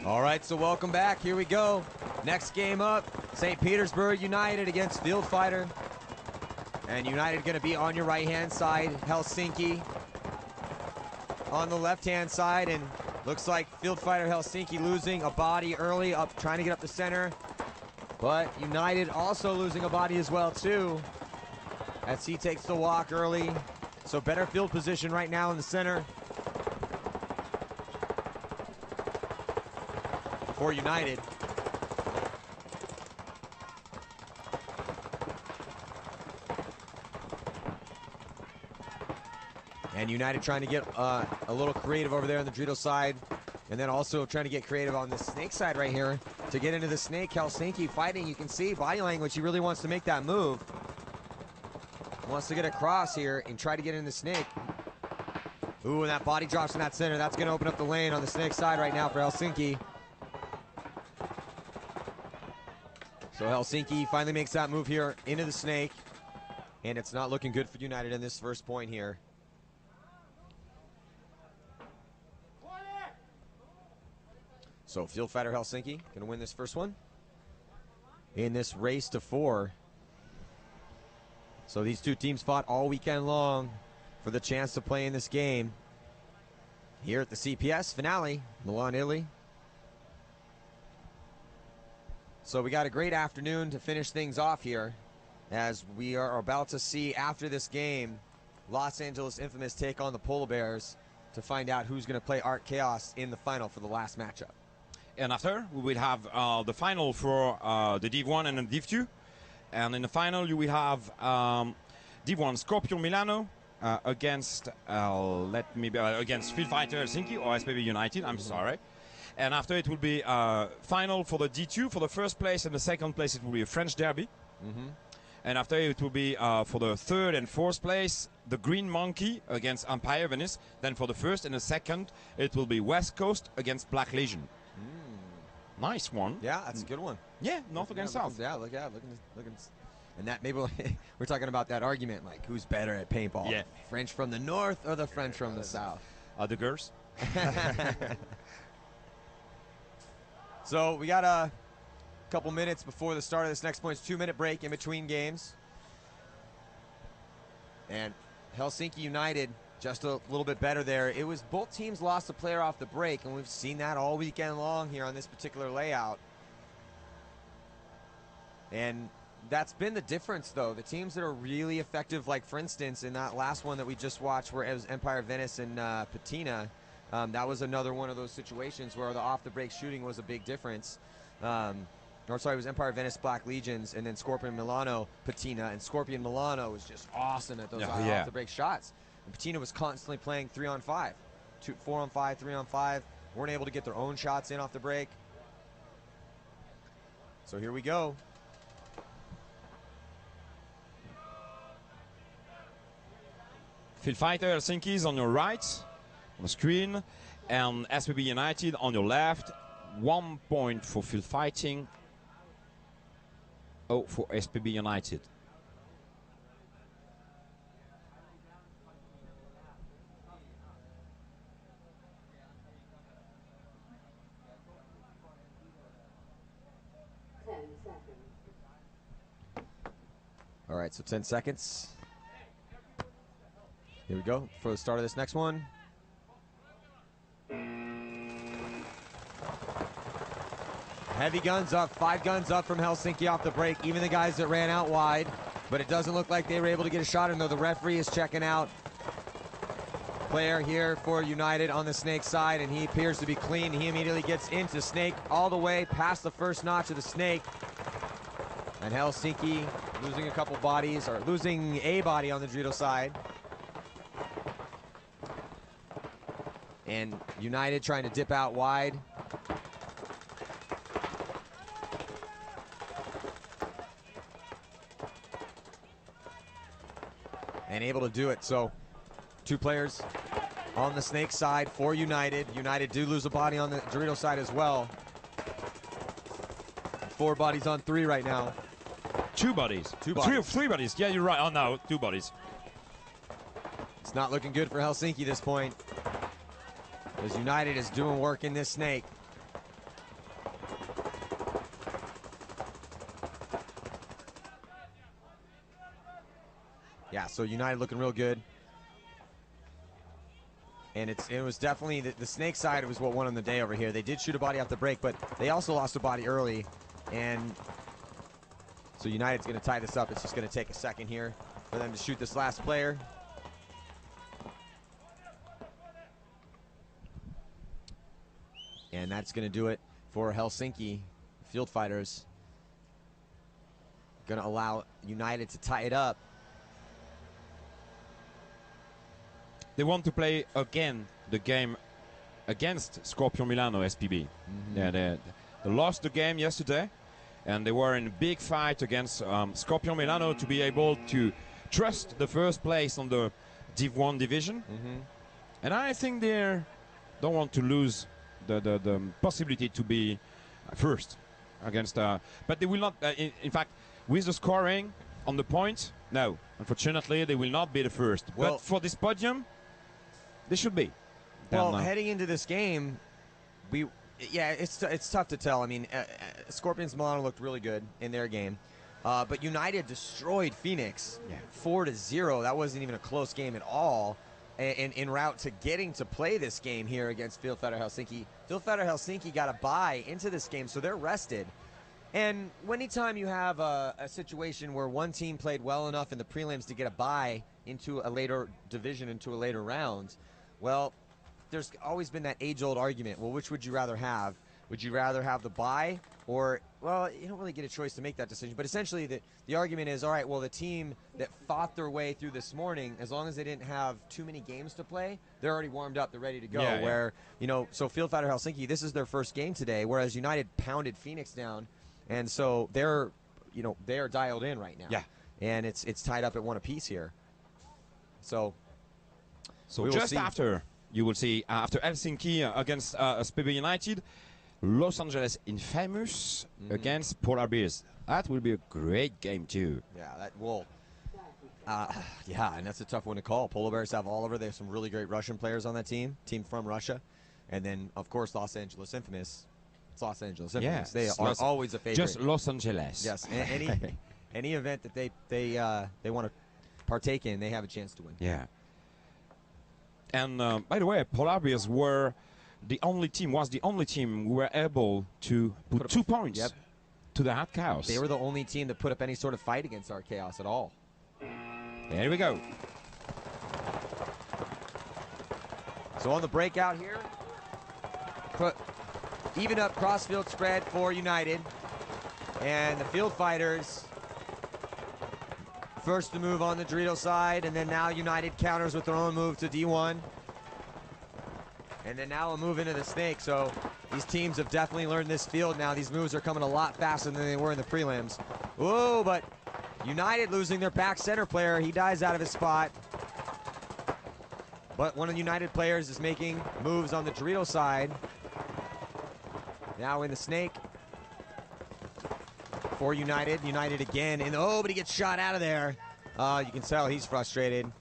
All right, so welcome back. Here we go. Next game up, St. Petersburg United against Fieldfighter. And United going to be on your right-hand side. Helsinki on the left-hand side. And looks like Fieldfighter Helsinki losing a body early, up trying to get up the center. But United also losing a body as well, too, as he takes the walk early. So better field position right now in the center for United. And United trying to get a little creative over there on the Drito side. And then also trying to get creative on the snake side right here to get into the snake. Helsinki fighting. You can see body language. He really wants to make that move. Wants to get across here and try to get in the snake. Ooh, and that body drops in that center. That's going to open up the lane on the snake side right now for Helsinki. So Helsinki finally makes that move here into the snake. And it's not looking good for United in this first point here. So Fieldfighter Helsinki going to win this first one in this race to 4. So these two teams fought all weekend long for the chance to play in this game here at the CPS finale, Milan, Italy. So we got a great afternoon to finish things off here, as we are about to see after this game Los Angeles Infamous take on the Polar Bears to find out who's going to play Art Chaos in the final for the last matchup. And after, we will have the final for the Div 1 and the Div 2. And in the final, you will have Div 1 Scorpion Milano against against Fieldfighter Helsinki or SPB United. I'm sorry. And after, it will be final for the D2 for the first place, and the second place it will be a French derby. And after, it will be for the third and fourth place, the Green Monkey against Empire Venice. Then for the first and the second, it will be West Coast against Black Legion. Nice one. Yeah, that's a good one. Yeah, north against south. Yeah, looking. And that maybe we're talking about that argument, like who's better at paintball? Yeah. French from the north or the French from the south? The girls. So we got a couple minutes before the start of this next point. It's a 2-minute break in between games. And Helsinki United just a little bit better there. It was both teams lost a player off the break, and we've seen that all weekend long here on this particular layout. And that's been the difference, though. The teams that are really effective, like for instance in that last one that we just watched where it was Empire Venice and Patina, that was another one of those situations where the off-the-break shooting was a big difference. Or sorry, it was Empire Venice, Black Legions, and then Scorpion Milano, Patina. And Scorpion Milano was just awesome at those off-the-break shots. And Patina was constantly playing 3-on-5. 4-on-5, 3-on-5. Weren't able to get their own shots in off the break. So here we go. Fieldfighter Helsinki is on your right on the screen, and SPB United on your left. 1 point for field fighting. Oh, for SPB United. All right, so 10 seconds. Here we go for the start of this next one. Heavy guns up, 5 guns up from Helsinki off the break. Even the guys that ran out wide, but it doesn't look like they were able to get a shot in, though the referee is checking out player here for United on the Snake side, and he appears to be clean. He immediately gets into Snake all the way past the first notch of the Snake. And Helsinki losing a couple bodies, or losing a body on the Dorito side. And United trying to dip out wide. And able to do it. So 2 players on the Snake side for United. United do lose a body on the Dorito side as well. 4 bodies on 3 right now. 2 bodies. 2 bodies. 3 bodies. Yeah, you're right. Oh no, 2 bodies. It's not looking good for Helsinki this point, as United is doing work in this Snake. Yeah, so United looking real good. And it was definitely the Snake side was what won on the day over here. They did shoot a body off the break, but they also lost a body early. And so United's going to tie this up. It's just going to take a second here for them to shoot this last player. And that's going to do it for Helsinki. Fieldfighters going to allow United to tie it up. They want to play again the game against Scorpion Milano SPB. Yeah, they lost the game yesterday, and they were in a big fight against Scorpion Milano to be able to trust the first place on the Div 1 division. And I think they don't want to lose the possibility to be first against. But they will not. In fact, with the scoring on the point, no. Unfortunately, they will not be the first. Well, but for this podium, they should be. Well, heading into this game, it's tough to tell. I mean, Scorpions Milano looked really good in their game, but United destroyed Phoenix 4-0. That wasn't even a close game at all. And en route to getting to play this game here against Fieldfighter Helsinki. Fieldfighter Helsinki got a bye into this game, so they're rested. And anytime you have a situation where one team played well enough in the prelims to get a bye into a later division, into a later round, well, there's always been that age-old argument. Well, which would you rather have? Would you rather have the bye, or, well, you don't really get a choice to make that decision. But essentially, the argument is, all right, well, the team that fought their way through this morning, as long as they didn't have too many games to play, they're already warmed up, they're ready to go. Yeah, So Fieldfighter Helsinki, this is their first game today, whereas United pounded Phoenix down, and so they're dialed in right now. Yeah. And it's tied up at 1 apiece here. So just after, you will see, after Helsinki against SPB United, Los Angeles Infamous against Polar Bears. That will be a great game too. Yeah, that will. And that's a tough one to call. Polar Bears have Oliver. They have some really great Russian players on that team from Russia. And then, of course, Los Angeles Infamous. It's Los Angeles Infamous. They are always a favorite. Just Los Angeles. Yes, any event that they want to partake in, they have a chance to win. Yeah. And by the way, Polar Bears was the only team who were able to put 2 points to the Hot Chaos. They were the only team that put up any sort of fight against our Chaos at all. There we go. So on the breakout here, even up crossfield spread for United. And the Fieldfighters first to move on the Dorito side, and then now United counters with their own move to D1. And then now a move into the Snake, so these teams have definitely learned this field now. These moves are coming a lot faster than they were in the prelims. Whoa, but United losing their back center player. He dies out of his spot. But one of the United players is making moves on the Dorito side. Now in the Snake for United. United again, and but he gets shot out of there. You can tell he's frustrated,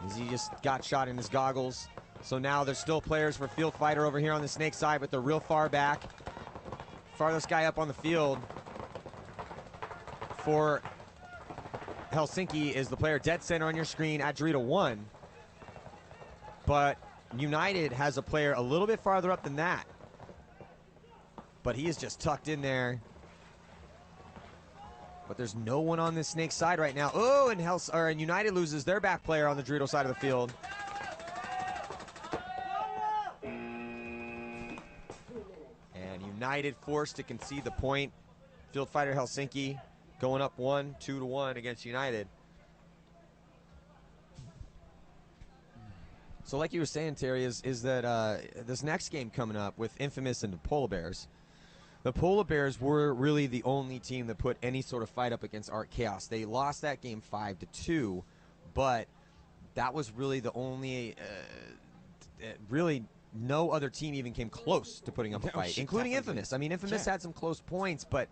as he just got shot in his goggles. So now there's still players for Fieldfighter over here on the Snake side, but they're real far back. Farthest guy up on the field for Helsinki is the player dead center on your screen at Dorito 1. But United has a player a little bit farther up than that. But he is just tucked in there. But there's no one on this Snake side right now. Oh, and United loses their back player on the Dorito side of the field. And United forced to concede the point. Fieldfighter Helsinki going up 2-1 against United. So like you were saying, Terry, is that this next game coming up with Infamous and the Polar Bears, the Polar Bears were really the only team that put any sort of fight up against Art Chaos. They lost that game 5-2, but that was really the only, really no other team even came close to putting up a fight, including Infamous. I mean, Infamous had some close points, but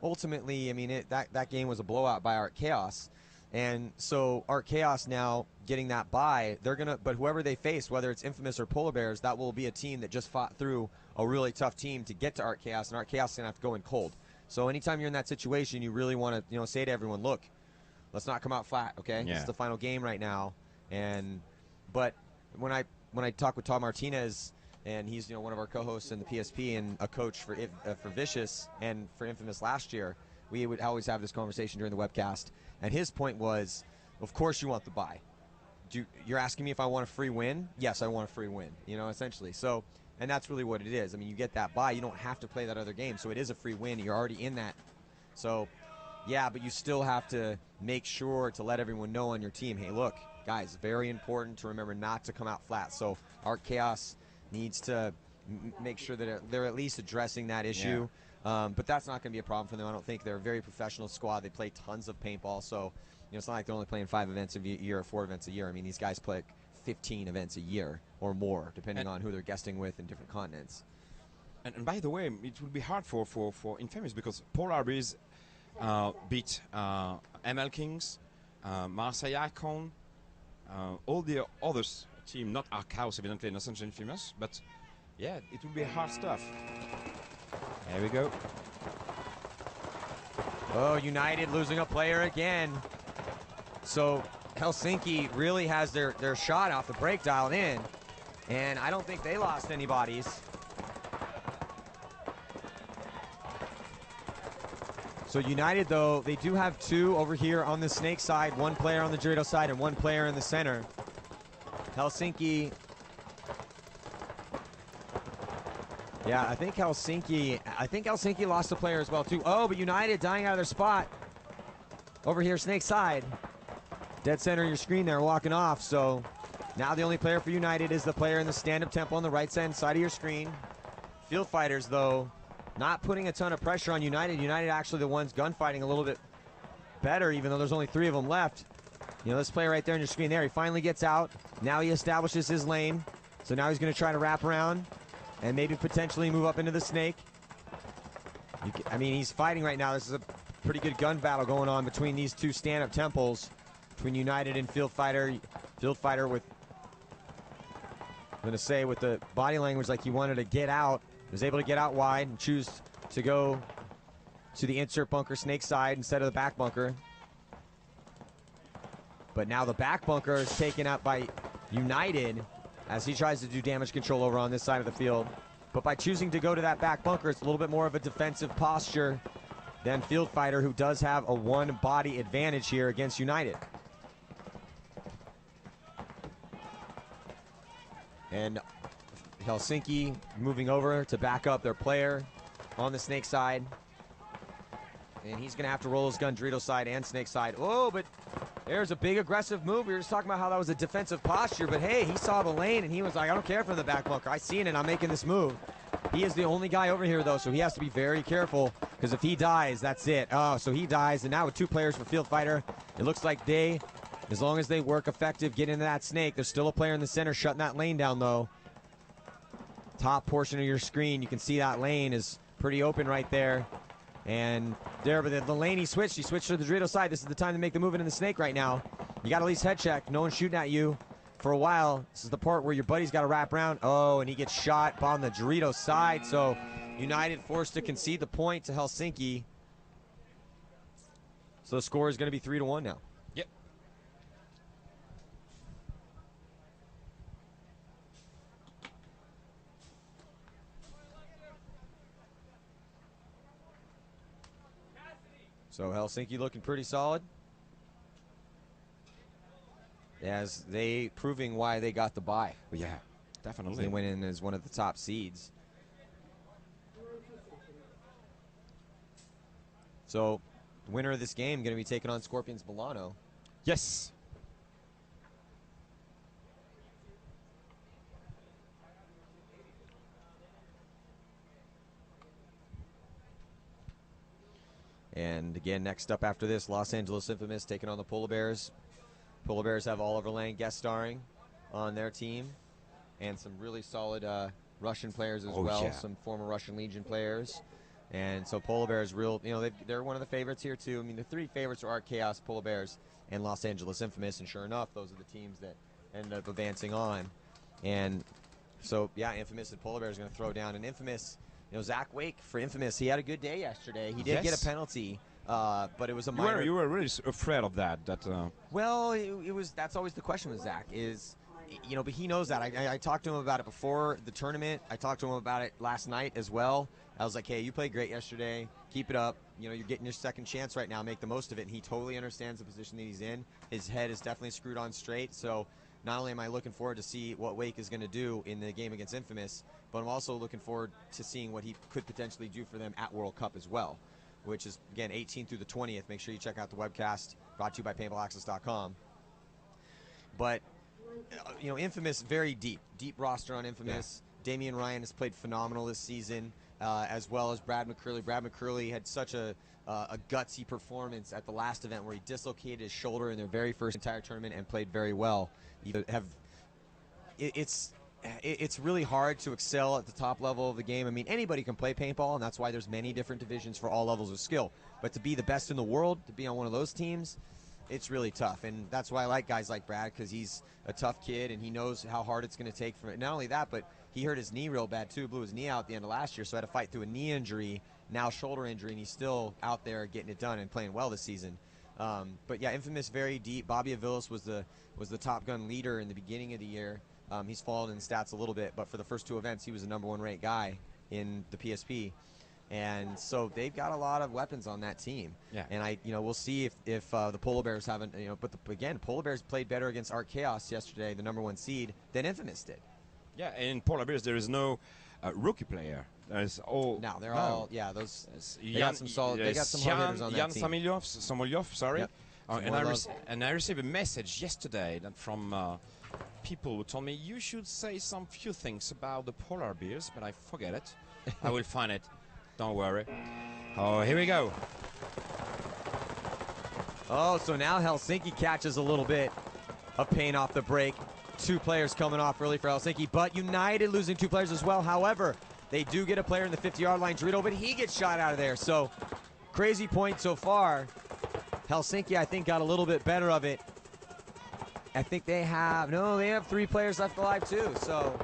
ultimately, I mean, that game was a blowout by Art Chaos. And so Art Chaos now getting that bye, but whoever they face, whether it's Infamous or Polar Bears, that will be a team that just fought through a really tough team to get to Art Chaos, and Art Chaos is going to have to go in cold. So anytime you're in that situation, you really want to, say to everyone, look, let's not come out flat, okay? Yeah. It's the final game right now. But when I talk with Tom Martinez, and he's one of our co-hosts in the PSP and a coach for Vicious and for Infamous last year, we would always have this conversation during the webcast. And his point was, of course you want the bye. You're asking me if I want a free win? Yes, I want a free win, essentially. So, and that's really what it is. I mean, you get that bye. You don't have to play that other game, so it is a free win. You're already in that. So, yeah, but you still have to make sure to let everyone know on your team, hey, look, guys, very important to remember not to come out flat. So Art Chaos needs to make sure that they're at least addressing that issue. Yeah. But that's not going to be a problem for them. I don't think they're a very professional squad. They play tons of paintball, so it's not like they're only playing 5 events a year or 4 events a year. I mean, these guys play 15 events a year or more, depending on who they're guesting with in different continents. And by the way, it will be hard for Infamous because Polar Bears beat ML Kings, Marseille Icon, all the others team, not Arc House, evidently, not such Infamous, but yeah, it will be hard stuff. There we go. Oh, United losing a player again. So Helsinki really has their shot off the break dialed in. And I don't think they lost anybody's. So United, though, they do have 2 over here on the Snake side, 1 player on the Dorito side, and 1 player in the center. Helsinki... Yeah, I think Helsinki lost a player as well, too. Oh, but United dying out of their spot. Over here, Snake side. Dead center of your screen there, walking off. So now the only player for United is the player in the stand-up tempo on the right-hand side of your screen. Fieldfighters, though, not putting a ton of pressure on United. United actually the ones gunfighting a little bit better, even though there's only 3 of them left. This player right there on your screen there, he finally gets out. Now he establishes his lane. So now he's going to try to wrap around and maybe potentially move up into the Snake. I mean, he's fighting right now. This is a pretty good gun battle going on between these 2 stand-up temples, between United and Fieldfighter. Fieldfighter with, I'm going to say, with the body language like he wanted to get out. He was able to get out wide and choose to go to the insert bunker Snake side instead of the back bunker. But now the back bunker is taken out by United as he tries to do damage control over on this side of the field. But by choosing to go to that back bunker, it's a little bit more of a defensive posture than Fieldfighter, who does have a 1 body advantage here against United. And Helsinki moving over to back up their player on the Snake side. And he's going to have to roll his gun Dorito side and Snake side. Oh, but there's a big aggressive move. We were just talking about how that was a defensive posture, but hey, he saw the lane and he was like, I don't care for the back bunker. I seen it. I'm making this move. He is the only guy over here, though, so he has to be very careful because if he dies, that's it. Oh, so he dies, and now with 2 players for Fieldfighter, it looks like they, as long as they work effective, get into that Snake. There's still a player in the center shutting that lane down, though. Top portion of your screen, you can see that lane is pretty open right there. And there, but the lane he switched to the Dorito side. This is the time to make the move into the Snake right now. You got to at least head check. No one's shooting at you for a while. This is the part where your buddy's got to wrap around. Oh, and he gets shot on the Dorito side. So United forced to concede the point to Helsinki. So the score is going to be 3-1 now. Yep. So Helsinki looking pretty solid, as they proving why they got the bye. Yeah, definitely. They went in as one of the top seeds. So the winner of this game going to be taking on Scorpions Milano. Yes. And again, next up after this, Los Angeles Infamous taking on the Polar Bears. Polar Bears have Oliver Lang guest starring on their team, and some really solid Russian players as well, yeah. some former Russian Legion players. And so Polar Bears, they're one of the favorites here too. I mean, the three favorites are Art Chaos, Polar Bears, and Los Angeles Infamous, and sure enough, those are the teams that ended up advancing on. And so, yeah, Infamous and Polar Bears are going to throw down. And Infamous, Zach Wake for Infamous, he had a good day yesterday. He did get a penalty, but it was a minor. You were really afraid of that. Well, that's always the question with Zach is, but he knows that. I talked to him about it before the tournament. I talked to him about it last night as well. I was like, hey, you played great yesterday. Keep it up. You're getting your second chance right now. Make the most of it. And he totally understands the position that he's in. His head is definitely screwed on straight. So not only am I looking forward to see what Wake is going to do in the game against Infamous, but I'm also looking forward to seeing what he could potentially do for them at World Cup as well, which is, again, 18th through the 20th. Make sure you check out the webcast, brought to you by PaintballAccess.com. But, Infamous, very deep roster on Infamous. Yeah. Damian Ryan has played phenomenal this season, as well as Brad McCurley. Brad McCurley had such a gutsy performance at the last event where he dislocated his shoulder in their very first entire tournament and played very well. It's really hard to excel at the top level of the game. I mean, anybody can play paintball, and that's why there's many different divisions for all levels of skill. But to be the best in the world, to be on one of those teams, it's really tough. And that's why I like guys like Brad, because he's a tough kid, and he knows how hard it's going to take for it. Not only that, but he hurt his knee real bad, too. Blew his knee out at the end of last year, so had to fight through a knee injury, now shoulder injury, and he's still out there getting it done and playing well this season. But, yeah, Infamous very deep. Bobby Aviles was the Top Gun leader in the beginning of the year. He's fallen in stats a little bit, but for the first two events, he was the #1 ranked guy in the PSP. And so they've got a lot of weapons on that team. Yeah. And we'll see if the Polar Bears haven't, again, Polar Bears played better against Art Chaos yesterday, the #1 seed, than Infamous did. Yeah, and in Polar Bears there is no rookie player. There's all. No, they're all, yeah, those. They got some solid. They got some hard hitters on that team. Samolyov, sorry. Yep. And I received a message yesterday from people who told me you should say some few things about the Polar Bears, but I forget it. I will find it. Don't worry. Oh, here we go. Oh, so now Helsinki catches a little bit of pain off the break. Two players coming off early for Helsinki, but United losing two players as well. However, they do get a player in the 50-yard line, Dorito, but he gets shot out of there. So, crazy point so far. Helsinki, I think, got a little bit better of it. I think they have 3 players left alive too. So,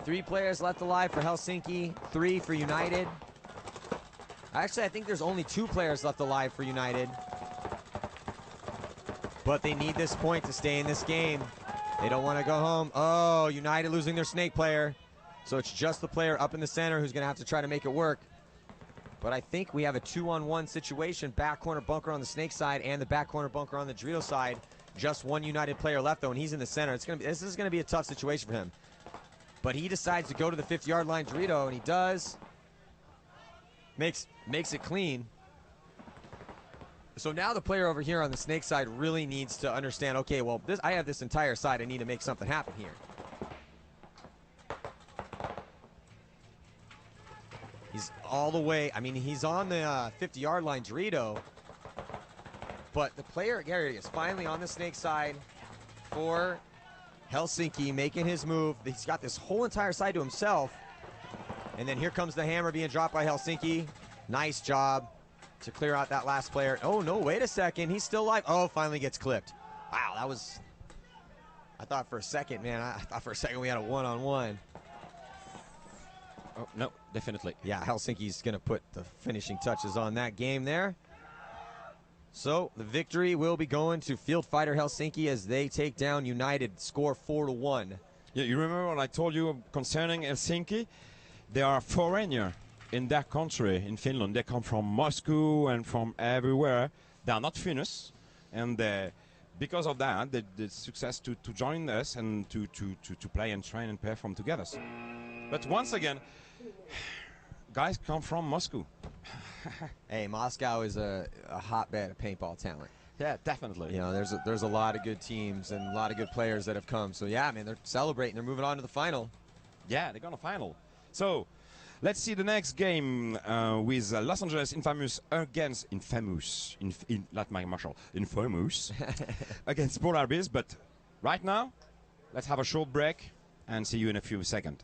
3 players left alive for Helsinki, 3 for United. Actually, I think there's only 2 players left alive for United. But they need this point to stay in this game. They don't want to go home. Oh, United losing their snake player. So it's just the player up in the center who's going to have to try to make it work. But I think we have a 2-on-1 situation. Back corner bunker on the snake side and the back corner bunker on the Dorito side. Just one United player left, though, and he's in the center. This is going to be a tough situation for him. But he decides to go to the 50-yard line, Dorito, and he does. Makes it clean. So now the player over here on the snake side really needs to understand, okay, well, I have this entire side. I need to make something happen here. He's all the way. I mean, he's on the 50-yard line, Dorito. But the player, Gary, is finally on the snake side for Helsinki, making his move. He's got this whole entire side to himself. And then here comes the hammer being dropped by Helsinki. Nice job to clear out that last player. Oh, no, wait a second. He's still alive. Oh, finally gets clipped. Wow, that was... I thought for a second, man, I thought for a second we had a one-on-one. Oh, no, definitely. Yeah, Helsinki's going to put the finishing touches on that game there. So the victory will be going to Fieldfighter Helsinki as they take down United, score 4-1. Yeah, you remember what I told you concerning Helsinki? They are foreigner. in their country, in Finland. They come from Moscow and from everywhere. They are not Finnish, and because of that, the success to join us and to play and train and perform together. But once again, guys come from Moscow. Hey, Moscow is a hotbed of paintball talent. Yeah, definitely. You know, there's a lot of good teams and a lot of good players that have come. So yeah, I mean, they're celebrating. They're moving on to the final. Yeah, they're going to final. So let's see the next game with Los Angeles Infamous against Infamous against Polar Bears. But right now, let's have a short break and see you in a few seconds.